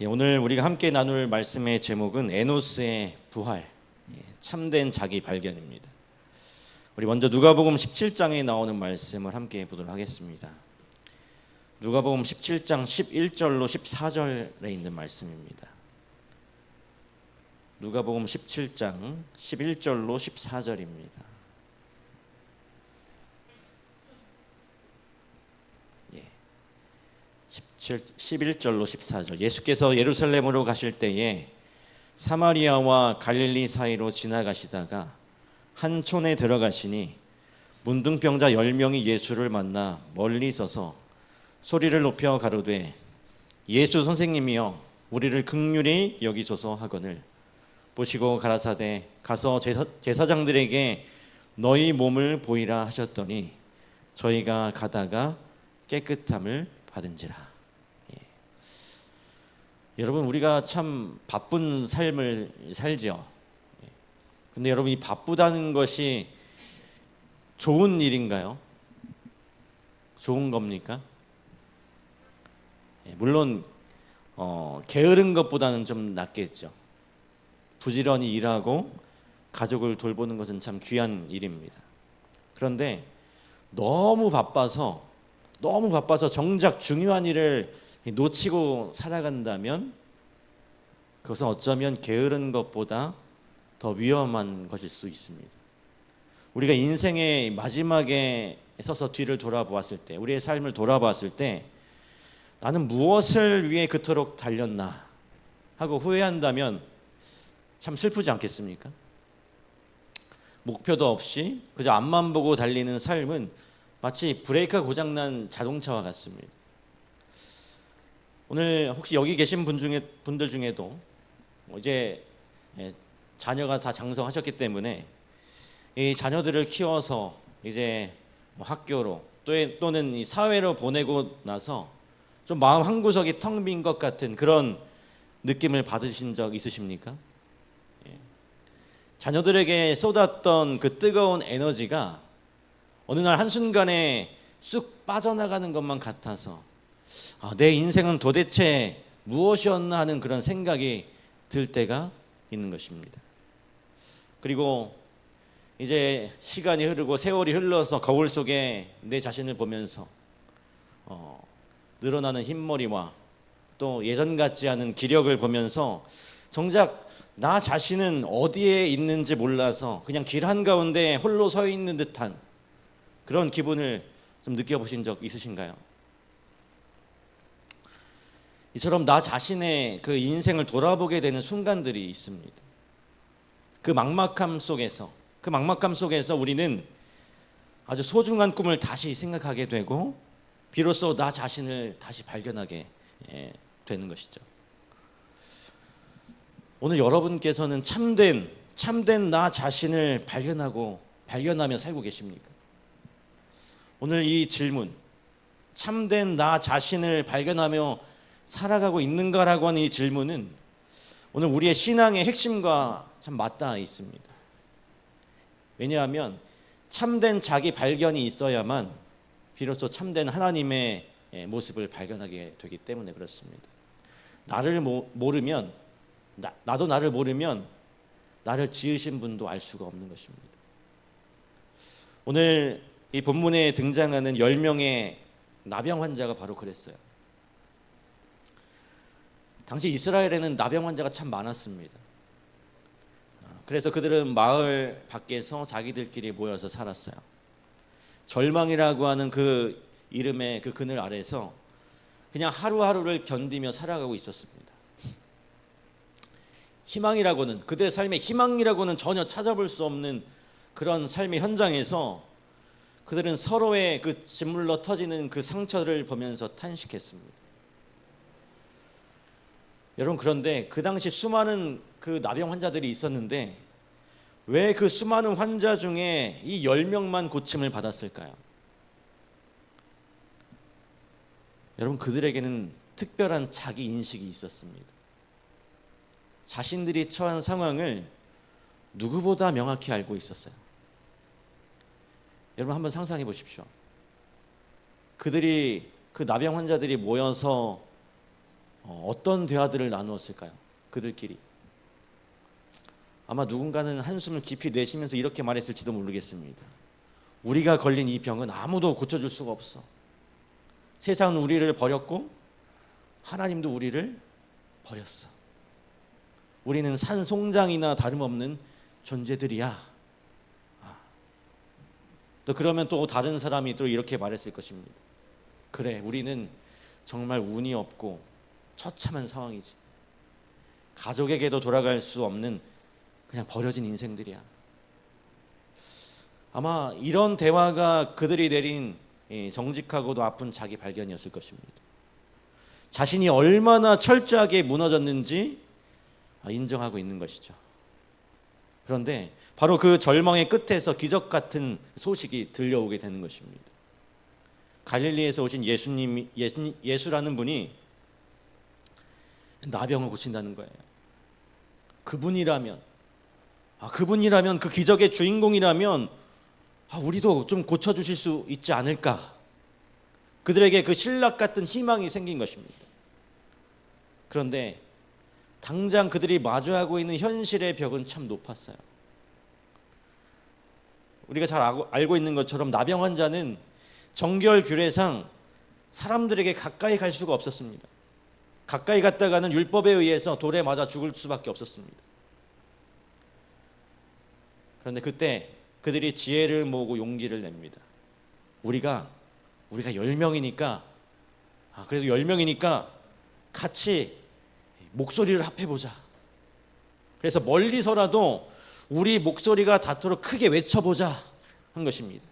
오늘 우리가 함께 나눌 말씀의 제목은 에노스의 부활, 참된 자기 발견입니다. 우리 먼저 누가복음 17장에 나오는 말씀을 함께 보도록 하겠습니다. 누가복음 17장 11절로 14절에 있는 말씀입니다. 누가복음 17장 11절로 14절입니다. 11절로 14절. 예수께서 예루살렘으로 가실 때에 사마리아와 갈릴리 사이로 지나가시다가 한 촌에 들어가시니 문둥병자 10명이 예수를 만나 멀리 서서 소리를 높여 가로되 예수 선생님이여 우리를 긍휼히 여기소서 하거늘 보시고 가라사대 가서 제사장들에게 너희 몸을 보이라 하셨더니 저희가 가다가 깨끗함을 받은지라. 여러분, 우리가 참 바쁜 삶을 살죠. 근데 여러분, 이 바쁘다는 것이 좋은 일인가요? 좋은 겁니까? 물론 게으른 것보다는 좀 낫겠죠. 부지런히 일하고 가족을 돌보는 것은 참 귀한 일입니다. 그런데 너무 바빠서 정작 중요한 일을 놓치고 살아간다면 그것은 어쩌면 게으른 것보다 더 위험한 것일 수 있습니다. 우리가 인생의 마지막에 서서 뒤를 돌아보았을 때, 우리의 삶을 돌아보았을 때 나는 무엇을 위해 그토록 달렸나 하고 후회한다면 참 슬프지 않겠습니까? 목표도 없이 그저 앞만 보고 달리는 삶은 마치 브레이크가 고장난 자동차와 같습니다. 오늘 혹시 여기 계신 분들 중에도 이제 자녀가 다 장성하셨기 때문에 이 자녀들을 키워서 이제 학교로 또는 이 사회로 보내고 나서 좀 마음 한구석이 텅 빈 것 같은 그런 느낌을 받으신 적 있으십니까? 자녀들에게 쏟았던 그 뜨거운 에너지가 어느 날 한순간에 쑥 빠져나가는 것만 같아서 내 인생은 도대체 무엇이었나 하는 그런 생각이 들 때가 있는 것입니다. 그리고 이제 시간이 흐르고 세월이 흘러서 거울 속에 내 자신을 보면서 늘어나는 흰머리와 또 예전 같지 않은 기력을 보면서 정작 나 자신은 어디에 있는지 몰라서 그냥 길 한가운데 홀로 서 있는 듯한 그런 기분을 좀 느껴보신 적 있으신가요? 이처럼 나 자신의 그 인생을 돌아보게 되는 순간들이 있습니다. 그 막막함 속에서 우리는 아주 소중한 꿈을 다시 생각하게 되고 비로소 나 자신을 다시 발견하게 되는 것이죠. 오늘 여러분께서는 참된 나 자신을 발견하며 살고 계십니까? 오늘 이 질문, 참된 나 자신을 발견하며 살아가고 있는가라고 하는 이 질문은 오늘 우리의 신앙의 핵심과 참 맞닿아 있습니다. 왜냐하면 참된 자기 발견이 있어야만 비로소 참된 하나님의 모습을 발견하게 되기 때문에 그렇습니다. 나도 나를 모르면 나를 지으신 분도 알 수가 없는 것입니다. 오늘 이 본문에 등장하는 10명의 나병 환자가 바로 그랬어요. 당시 이스라엘에는 나병 환자가 참 많았습니다. 그래서 그들은 마을 밖에서 자기들끼리 모여서 살았어요. 절망이라고 하는 그 이름의 그 그늘 아래서 그냥 하루하루를 견디며 살아가고 있었습니다. 그들의 삶의 희망이라고는 전혀 찾아볼 수 없는 그런 삶의 현장에서 그들은 서로의 그 짓물러 터지는 그 상처를 보면서 탄식했습니다. 여러분, 그런데 그 당시 수많은 그 나병 환자들이 있었는데 왜 그 수많은 환자 중에 이 10명만 고침을 받았을까요? 여러분, 그들에게는 특별한 자기 인식이 있었습니다. 자신들이 처한 상황을 누구보다 명확히 알고 있었어요. 여러분, 한번 상상해 보십시오. 그 나병 환자들이 모여서 어떤 대화들을 나누었을까요? 그들끼리. 아마 누군가는 한숨을 깊이 내쉬면서 이렇게 말했을지도 모르겠습니다. 우리가 걸린 이 병은 아무도 고쳐줄 수가 없어. 세상은 우리를 버렸고 하나님도 우리를 버렸어. 우리는 산송장이나 다름없는 존재들이야. 또 그러면 또 다른 사람이 또 이렇게 말했을 것입니다. 그래, 우리는 정말 운이 없고 처참한 상황이지. 가족에게도 돌아갈 수 없는 그냥 버려진 인생들이야. 아마 이런 대화가 그들이 내린 정직하고도 아픈 자기 발견이었을 것입니다. 자신이 얼마나 철저하게 무너졌는지 인정하고 있는 것이죠. 그런데 바로 그 절망의 끝에서 기적 같은 소식이 들려오게 되는 것입니다. 갈릴리에서 오신 예수라는 분이 나병을 고친다는 거예요. 그분이라면 그 기적의 주인공이라면 우리도 좀 고쳐주실 수 있지 않을까. 그들에게 그 신락 같은 희망이 생긴 것입니다. 그런데 당장 그들이 마주하고 있는 현실의 벽은 참 높았어요. 우리가 잘 알고 있는 것처럼 나병 환자는 정결규례상 사람들에게 가까이 갈 수가 없었습니다. 가까이 갔다가는 율법에 의해서 돌에 맞아 죽을 수밖에 없었습니다. 그런데 그때 그들이 지혜를 모으고 용기를 냅니다. 우리가 10명이니까 그래도 10명이니까 같이 목소리를 합해보자. 그래서 멀리서라도 우리 목소리가 닿도록 크게 외쳐보자 한 것입니다.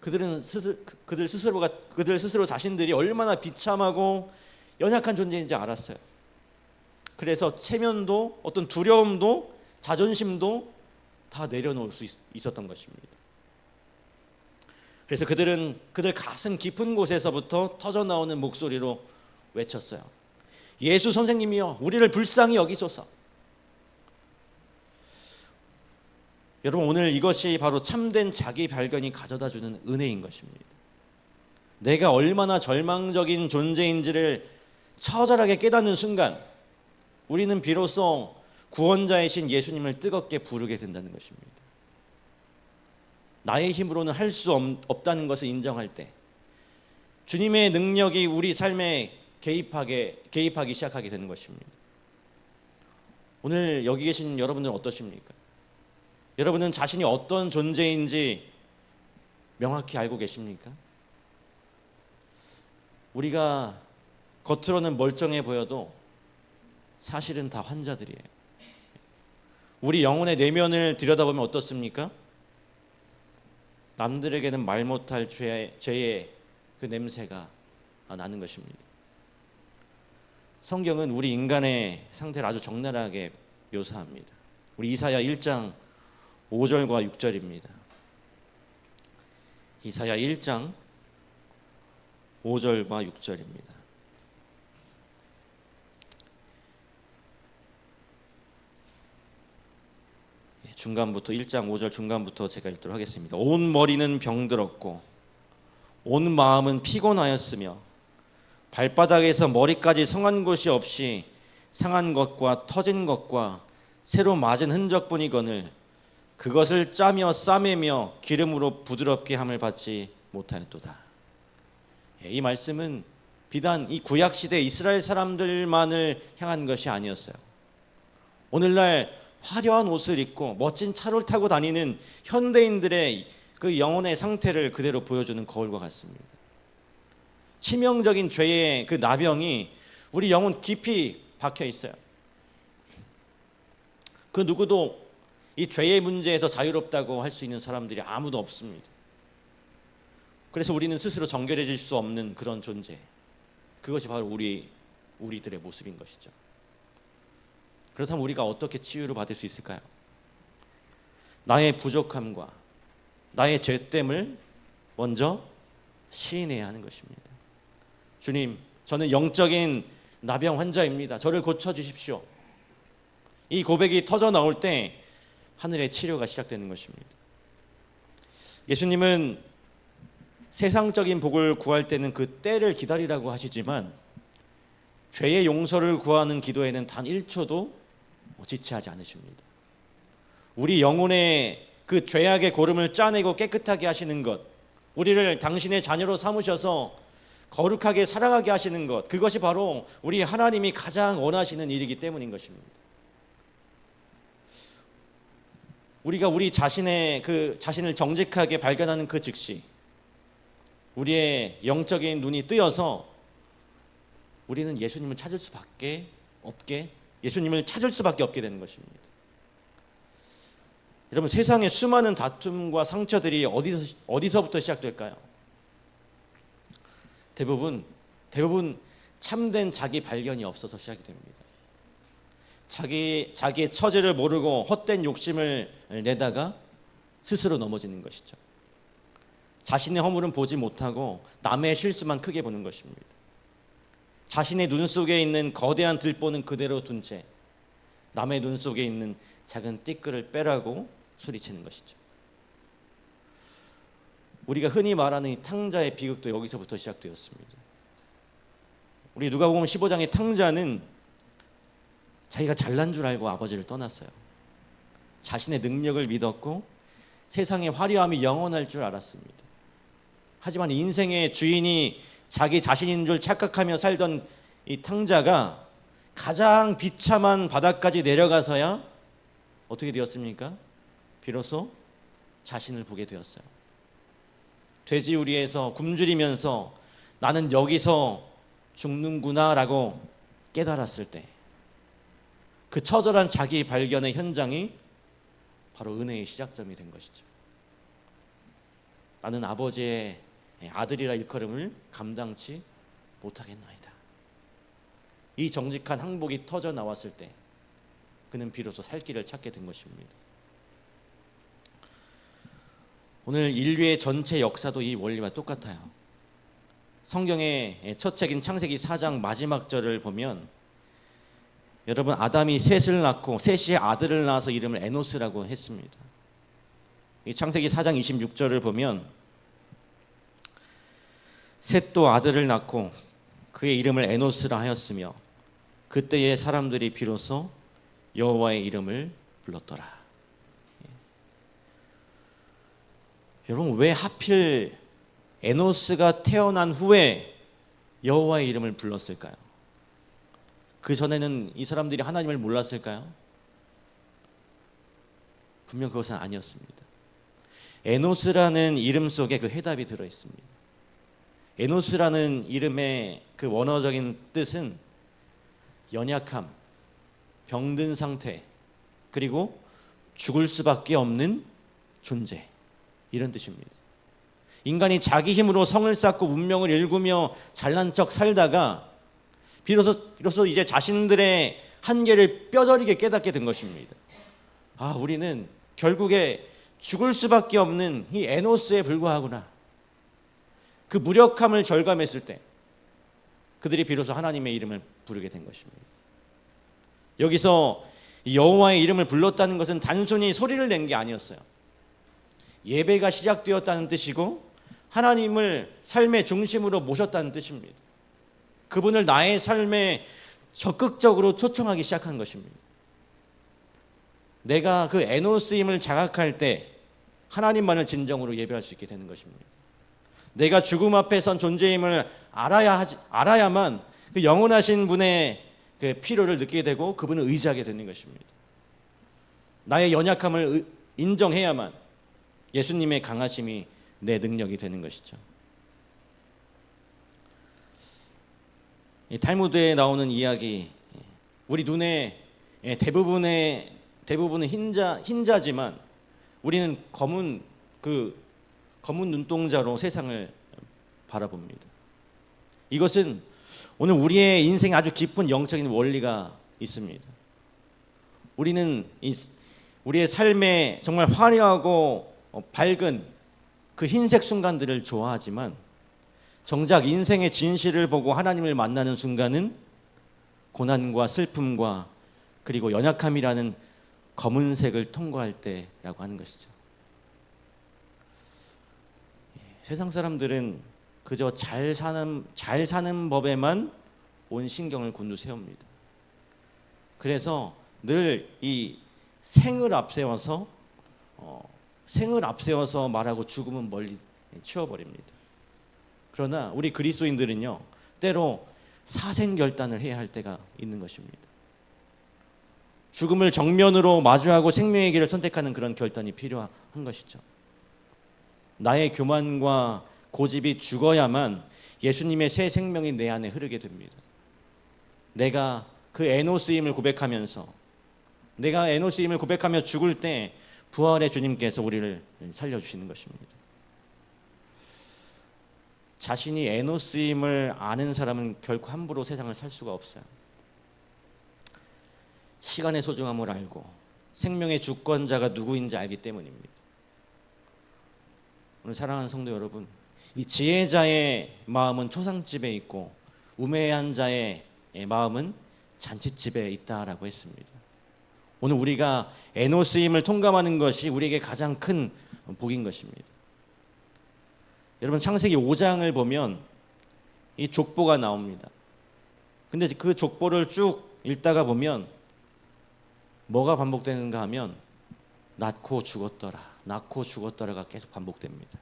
그들 스스로 자신들이 얼마나 비참하고 연약한 존재인지 알았어요. 그래서 체면도 어떤 두려움도 자존심도 다 내려놓을 수 있었던 것입니다. 그래서 그들 가슴 깊은 곳에서부터 터져나오는 목소리로 외쳤어요. 예수 선생님이여, 우리를 불쌍히 여기소서. 여러분, 오늘 이것이 바로 참된 자기 발견이 가져다주는 은혜인 것입니다. 내가 얼마나 절망적인 존재인지를 처절하게 깨닫는 순간 우리는 비로소 구원자이신 예수님을 뜨겁게 부르게 된다는 것입니다. 나의 힘으로는 할 수 없다는 것을 인정할 때 주님의 능력이 우리 삶에 개입하기 시작하게 되는 것입니다. 오늘 여기 계신 여러분들은 어떠십니까? 여러분은 자신이 어떤 존재인지 명확히 알고 계십니까? 우리가 겉으로는 멀쩡해 보여도 사실은 다 환자들이에요. 우리 영혼의 내면을 들여다보면 어떻습니까? 남들에게는 말 못할 죄의 그 냄새가 나는 것입니다. 성경은 우리 인간의 상태를 아주 적나라하게 묘사합니다. 우리 이사야 1장 5절과 6절입니다. 이사야 1장 5절과 6절입니다. 중간부터 1장 5절 중간부터 제가 읽도록 하겠습니다. 온 머리는 병들었고 온 마음은 피곤하였으며 발바닥에서 머리까지 성한 곳이 없이 상한 것과 터진 것과 새로 맞은 흔적뿐이거늘 그것을 짜며 싸매며 기름으로 부드럽게 함을 받지 못하였도다. 이 말씀은 비단 이 구약시대 이스라엘 사람들만을 향한 것이 아니었어요. 오늘날 화려한 옷을 입고 멋진 차를 타고 다니는 현대인들의 그 영혼의 상태를 그대로 보여주는 거울과 같습니다. 치명적인 죄의 그 나병이 우리 영혼 깊이 박혀 있어요. 그 누구도 이 죄의 문제에서 자유롭다고 할 수 있는 사람들이 아무도 없습니다. 그래서 우리는 스스로 정결해질 수 없는 그런 존재. 그것이 바로 우리들의 모습인 것이죠. 그렇다면 우리가 어떻게 치유를 받을 수 있을까요? 나의 부족함과 나의 죄됨을 먼저 시인해야 하는 것입니다. 주님, 저는 영적인 나병 환자입니다. 저를 고쳐주십시오. 이 고백이 터져 나올 때 하늘의 치료가 시작되는 것입니다. 예수님은 세상적인 복을 구할 때는 그 때를 기다리라고 하시지만 죄의 용서를 구하는 기도에는 단 1초도 지체하지 않으십니다. 우리 영혼의 그 죄악의 고름을 짜내고 깨끗하게 하시는 것, 우리를 당신의 자녀로 삼으셔서 거룩하게 살아가게 하시는 것, 그것이 바로 우리 하나님이 가장 원하시는 일이기 때문인 것입니다. 우리가 우리 자신을 정직하게 발견하는 그 즉시 우리의 영적인 눈이 뜨여서 우리는 예수님을 찾을 수밖에 없게 되는 것입니다. 여러분, 세상의 수많은 다툼과 상처들이 어디서부터 시작될까요? 대부분 참된 자기 발견이 없어서 시작이 됩니다. 자기의 처지를 모르고 헛된 욕심을 내다가 스스로 넘어지는 것이죠. 자신의 허물은 보지 못하고 남의 실수만 크게 보는 것입니다. 자신의 눈 속에 있는 거대한 들보는 그대로 둔 채 남의 눈 속에 있는 작은 띠끌을 빼라고 소리치는 것이죠. 우리가 흔히 말하는 이 탕자의 비극도 여기서부터 시작되었습니다. 우리 누가복음 15장의 탕자는 자기가 잘난 줄 알고 아버지를 떠났어요. 자신의 능력을 믿었고 세상의 화려함이 영원할 줄 알았습니다. 하지만 인생의 주인이 자기 자신인 줄 착각하며 살던 이 탕자가 가장 비참한 바닥까지 내려가서야 어떻게 되었습니까? 비로소 자신을 보게 되었어요. 돼지우리에서 굶주리면서 나는 여기서 죽는구나라고 깨달았을 때 그 처절한 자기 발견의 현장이 바로 은혜의 시작점이 된 것이죠. 나는 아버지의 아들이라 일컬음을 감당치 못하겠나이다. 이 정직한 항복이 터져 나왔을 때 그는 비로소 살 길을 찾게 된 것입니다. 오늘 인류의 전체 역사도 이 원리와 똑같아요. 성경의 첫 책인 창세기 4장 마지막 절을 보면 여러분, 아담이 셋을 낳고 셋이 아들을 낳아서 이름을 에노스라고 했습니다. 이 창세기 4장 26절을 보면 셋도 아들을 낳고 그의 이름을 에노스라 하였으며 그때의 사람들이 비로소 여호와의 이름을 불렀더라. 여러분, 왜 하필 에노스가 태어난 후에 여호와의 이름을 불렀을까요? 그 전에는 이 사람들이 하나님을 몰랐을까요? 분명 그것은 아니었습니다. 에노스라는 이름 속에 그 해답이 들어 있습니다. 에노스라는 이름의 그 원어적인 뜻은 연약함, 병든 상태, 그리고 죽을 수밖에 없는 존재, 이런 뜻입니다. 인간이 자기 힘으로 성을 쌓고 문명을 일구며 잘난 척 살다가 비로소 이제 자신들의 한계를 뼈저리게 깨닫게 된 것입니다. 우리는 결국에 죽을 수밖에 없는 이 에노스에 불과하구나. 그 무력함을 절감했을 때 그들이 비로소 하나님의 이름을 부르게 된 것입니다. 여기서 여호와의 이름을 불렀다는 것은 단순히 소리를 낸 게 아니었어요. 예배가 시작되었다는 뜻이고 하나님을 삶의 중심으로 모셨다는 뜻입니다. 그분을 나의 삶에 적극적으로 초청하기 시작한 것입니다. 내가 그 에노스임을 자각할 때 하나님만을 진정으로 예배할 수 있게 되는 것입니다. 내가 죽음 앞에 선 존재임을 알아야만 그 영원하신 분의 그 필요를 느끼게 되고 그분을 의지하게 되는 것입니다. 나의 연약함을 인정해야만 예수님의 강하심이 내 능력이 되는 것이죠. 이 탈무드에 나오는 이야기, 우리 눈에 대부분은 흰자지만 우리는 검은 눈동자로 세상을 바라봅니다. 이것은 오늘 우리의 인생에 아주 깊은 영적인 원리가 있습니다. 우리는 우리의 삶에 정말 화려하고 밝은 그 흰색 순간들을 좋아하지만 정작 인생의 진실을 보고 하나님을 만나는 순간은 고난과 슬픔과 그리고 연약함이라는 검은색을 통과할 때라고 하는 것이죠. 세상 사람들은 그저 잘 사는 법에만 온 신경을 곤두세웁니다. 그래서 늘 이 생을 앞세워서 말하고 죽음은 멀리 치워버립니다. 그러나 우리 그리스도인들은요, 때로 사생결단을 해야 할 때가 있는 것입니다. 죽음을 정면으로 마주하고 생명의 길을 선택하는 그런 결단이 필요한 것이죠. 나의 교만과 고집이 죽어야만 예수님의 새 생명이 내 안에 흐르게 됩니다. 내가 그 에노스임을 고백하면서, 내가 에노스임을 고백하며 죽을 때 부활의 주님께서 우리를 살려주시는 것입니다. 자신이 에노스임을 아는 사람은 결코 함부로 세상을 살 수가 없어요. 시간의 소중함을 알고 생명의 주권자가 누구인지 알기 때문입니다. 오늘 사랑하는 성도 여러분, 이 지혜자의 마음은 초상집에 있고 우매한 자의 마음은 잔치집에 있다라고 했습니다. 오늘 우리가 에노스임을 통감하는 것이 우리에게 가장 큰 복인 것입니다. 여러분, 창세기 5장을 보면 이 족보가 나옵니다. 근데 그 족보를 쭉 읽다가 보면 뭐가 반복되는가 하면 낳고 죽었더라가 계속 반복됩니다.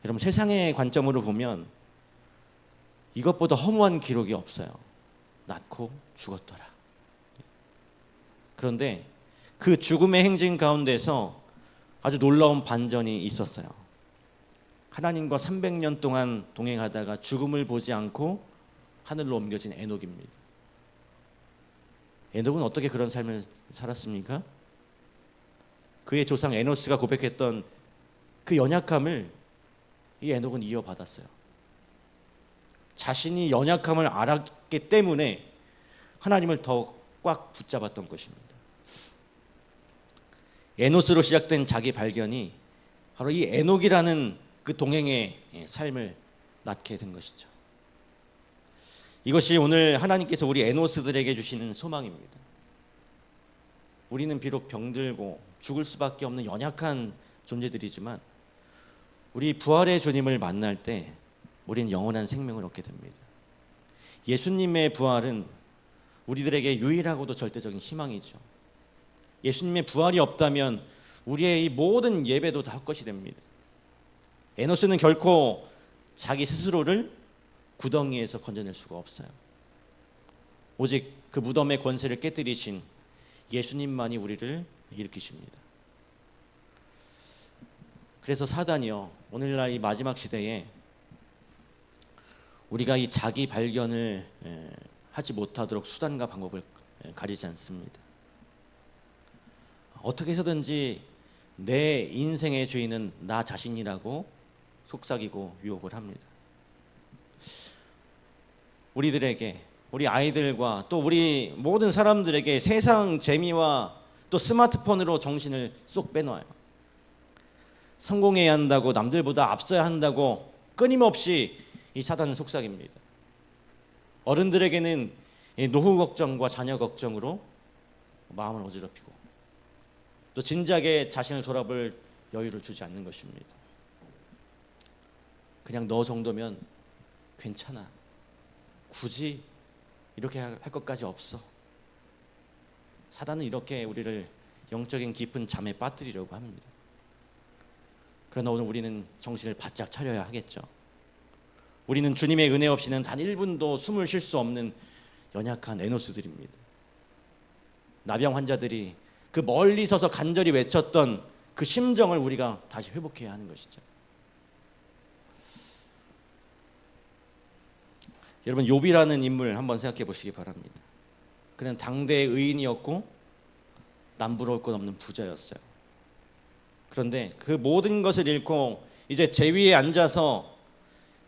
여러분, 세상의 관점으로 보면 이것보다 허무한 기록이 없어요. 낳고 죽었더라. 그런데 그 죽음의 행진 가운데서 아주 놀라운 반전이 있었어요. 하나님과 300년 동안 동행하다가 죽음을 보지 않고 하늘로 옮겨진 에녹입니다. 에녹은 어떻게 그런 삶을 살았습니까? 그의 조상 에노스가 고백했던 그 연약함을 이 에녹은 이어받았어요. 자신이 연약함을 알았기 때문에 하나님을 더 꽉 붙잡았던 것입니다. 에노스로 시작된 자기 발견이 바로 이 에녹이라는 그 동행의 삶을 낳게 된 것이죠. 이것이 오늘 하나님께서 우리 에노스들에게 주시는 소망입니다. 우리는 비록 병들고 죽을 수밖에 없는 연약한 존재들이지만 우리 부활의 주님을 만날 때 우리는 영원한 생명을 얻게 됩니다. 예수님의 부활은 우리들에게 유일하고도 절대적인 희망이죠. 예수님의 부활이 없다면 우리의 이 모든 예배도 다 헛것이 됩니다. 에노스는 결코 자기 스스로를 구덩이에서 건져낼 수가 없어요. 오직 그 무덤의 권세를 깨뜨리신 예수님만이 우리를 일으키십니다. 그래서 사단이요, 오늘날 이 마지막 시대에 우리가 이 자기 발견을 하지 못하도록 수단과 방법을 가리지 않습니다. 어떻게 해서든지 내 인생의 주인은 나 자신이라고 속삭이고 유혹을 합니다. 우리들에게, 우리 아이들과 또 우리 모든 사람들에게 세상 재미와 또 스마트폰으로 정신을 쏙 빼놓아요. 성공해야 한다고, 남들보다 앞서야 한다고 끊임없이 이 사단은 속삭입니다. 어른들에게는 노후 걱정과 자녀 걱정으로 마음을 어지럽히고 또 진작에 자신을 돌아볼 여유를 주지 않는 것입니다. 그냥 너 정도면 괜찮아. 굳이 이렇게 할 것까지 없어. 사단은 이렇게 우리를 영적인 깊은 잠에 빠뜨리려고 합니다. 그러나 오늘 우리는 정신을 바짝 차려야 하겠죠. 우리는 주님의 은혜 없이는 단 1분도 숨을 쉴 수 없는 연약한 에노스들입니다. 나병 환자들이 그 멀리 서서 간절히 외쳤던 그 심정을 우리가 다시 회복해야 하는 것이죠. 여러분, 욥이라는 인물 한번 생각해 보시기 바랍니다. 그는 당대의 의인이었고 남부러울 것 없는 부자였어요. 그런데 그 모든 것을 잃고 이제 제 위에 앉아서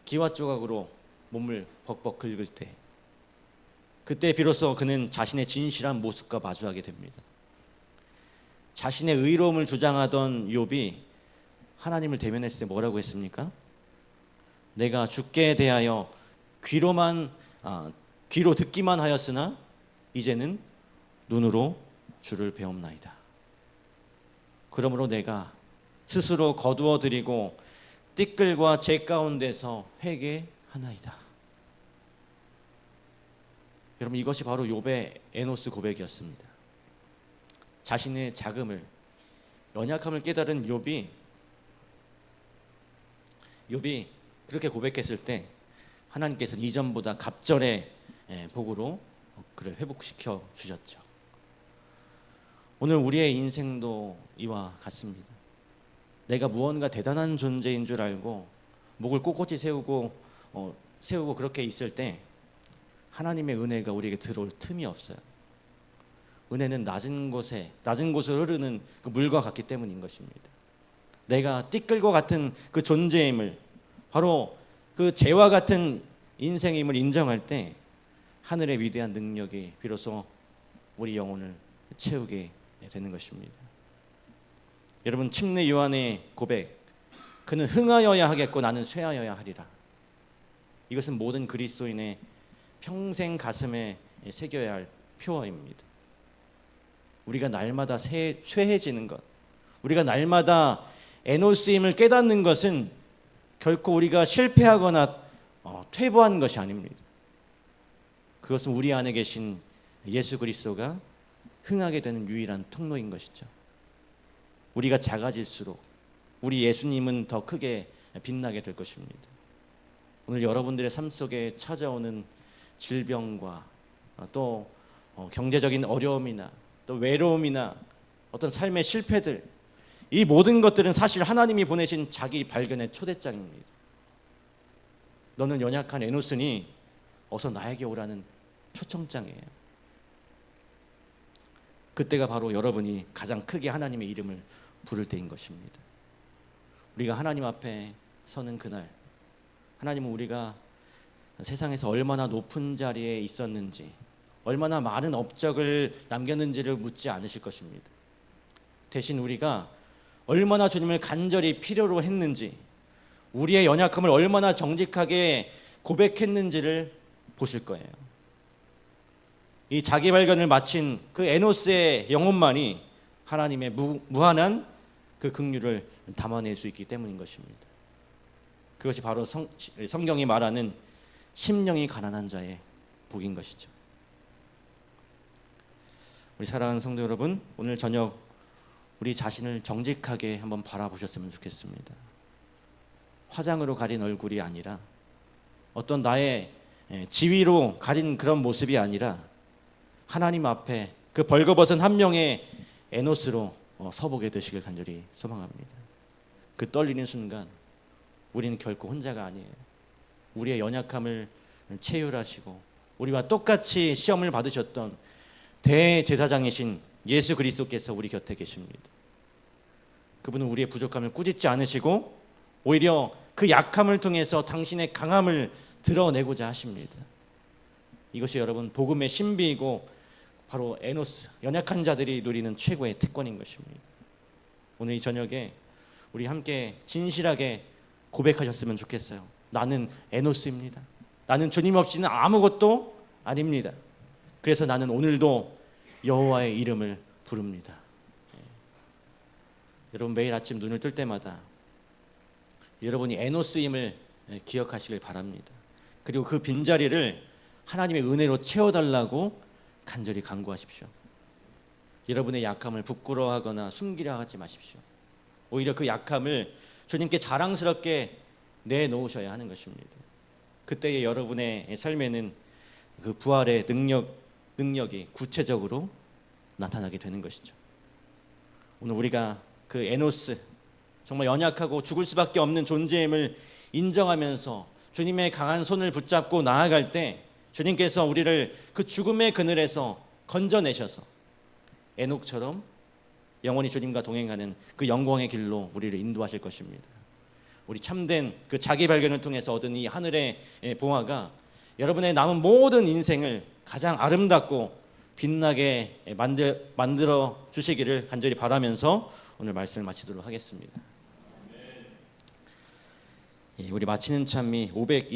기와 조각으로 몸을 벅벅 긁을 때, 그때 비로소 그는 자신의 진실한 모습과 마주하게 됩니다. 자신의 의로움을 주장하던 욥이 하나님을 대면했을 때 뭐라고 했습니까? 내가 주께 대하여 귀로 듣기만 하였으나 이제는 눈으로 주를 배움나이다. 그러므로 내가 스스로 거두어드리고 띠끌과 재 가운데서 회개하나이다. 여러분, 이것이 바로 욥의 에노스 고백이었습니다. 자신의 자금을, 연약함을 깨달은 욥이 그렇게 고백했을 때 하나님께서는 이전보다 갑절의 복으로 그를 회복시켜 주셨죠. 오늘 우리의 인생도 이와 같습니다. 내가 무언가 대단한 존재인 줄 알고 목을 꼿꼿이 세우고 그렇게 있을 때 하나님의 은혜가 우리에게 들어올 틈이 없어요. 은혜는 낮은 곳을 흐르는 그 물과 같기 때문인 것입니다. 내가 띠끌과 같은 그 존재임을, 바로 그 죄와 같은 인생임을 인정할 때 하늘의 위대한 능력이 비로소 우리 영혼을 채우게 되는 것입니다. 여러분, 침례 요한의 고백, 그는 흥하여야 하겠고 나는 쇠하여야 하리라. 이것은 모든 그리스도인의 평생 가슴에 새겨야 할 표어입니다. 우리가 날마다 쇠해지는 것, 우리가 날마다 에노스임을 깨닫는 것은 결코 우리가 실패하거나 퇴보하는 것이 아닙니다. 그것은 우리 안에 계신 예수 그리스도가 흥하게 되는 유일한 통로인 것이죠. 우리가 작아질수록 우리 예수님은 더 크게 빛나게 될 것입니다. 오늘 여러분들의 삶 속에 찾아오는 질병과 또 경제적인 어려움이나 또 외로움이나 어떤 삶의 실패들, 이 모든 것들은 사실 하나님이 보내신 자기 발견의 초대장입니다. 너는 연약한 에노스니 어서 나에게 오라는 초청장이에요. 그때가 바로 여러분이 가장 크게 하나님의 이름을 부를 때인 것입니다. 우리가 하나님 앞에 서는 그날, 하나님은 우리가 세상에서 얼마나 높은 자리에 있었는지, 얼마나 많은 업적을 남겼는지를 묻지 않으실 것입니다. 대신 우리가 얼마나 주님을 간절히 필요로 했는지, 우리의 연약함을 얼마나 정직하게 고백했는지를 보실 거예요. 이 자기 발견을 마친 그 에노스의 영혼만이 하나님의 무한한 그 긍휼을 담아낼 수 있기 때문인 것입니다. 그것이 바로 성경이 말하는 심령이 가난한 자의 복인 것이죠. 우리 사랑하는 성도 여러분, 오늘 저녁 우리 자신을 정직하게 한번 바라보셨으면 좋겠습니다. 화장으로 가린 얼굴이 아니라, 어떤 나의 지위로 가린 그런 모습이 아니라 하나님 앞에 그 벌거벗은 한 명의 에노스로 서보게 되시길 간절히 소망합니다. 그 떨리는 순간 우리는 결코 혼자가 아니에요. 우리의 연약함을 체휼하시고 우리와 똑같이 시험을 받으셨던 대제사장이신 예수 그리스도께서 우리 곁에 계십니다. 그분은 우리의 부족함을 꾸짖지 않으시고 오히려 그 약함을 통해서 당신의 강함을 드러내고자 하십니다. 이것이 여러분 복음의 신비이고 바로 에노스, 연약한 자들이 누리는 최고의 특권인 것입니다. 오늘 이 저녁에 우리 함께 진실하게 고백하셨으면 좋겠어요. 나는 에노스입니다. 나는 주님 없이는 아무것도 아닙니다. 그래서 나는 오늘도 여호와의 이름을 부릅니다. 여러분, 매일 아침 눈을 뜰 때마다 여러분이 에노스임을 기억하시길 바랍니다. 그리고 그 빈자리를 하나님의 은혜로 채워달라고 간절히 간구하십시오. 여러분의 약함을 부끄러워하거나 숨기려 하지 마십시오. 오히려 그 약함을 주님께 자랑스럽게 내놓으셔야 하는 것입니다. 그때의 여러분의 삶에는 그 부활의 능력이 구체적으로 나타나게 되는 것이죠. 오늘 우리가 그 에노스, 정말 연약하고 죽을 수밖에 없는 존재임을 인정하면서 주님의 강한 손을 붙잡고 나아갈 때 주님께서 우리를 그 죽음의 그늘에서 건져내셔서 에녹처럼 영원히 주님과 동행하는 그 영광의 길로 우리를 인도하실 것입니다. 우리 참된 그 자기 발견을 통해서 얻은 이 하늘의 보화가 여러분의 남은 모든 인생을 가장 아름답고 빛나게 만들어 주시기를 간절히 바라면서 오늘 말씀을 마치도록 하겠습니다. 우리 마치는 찬미 520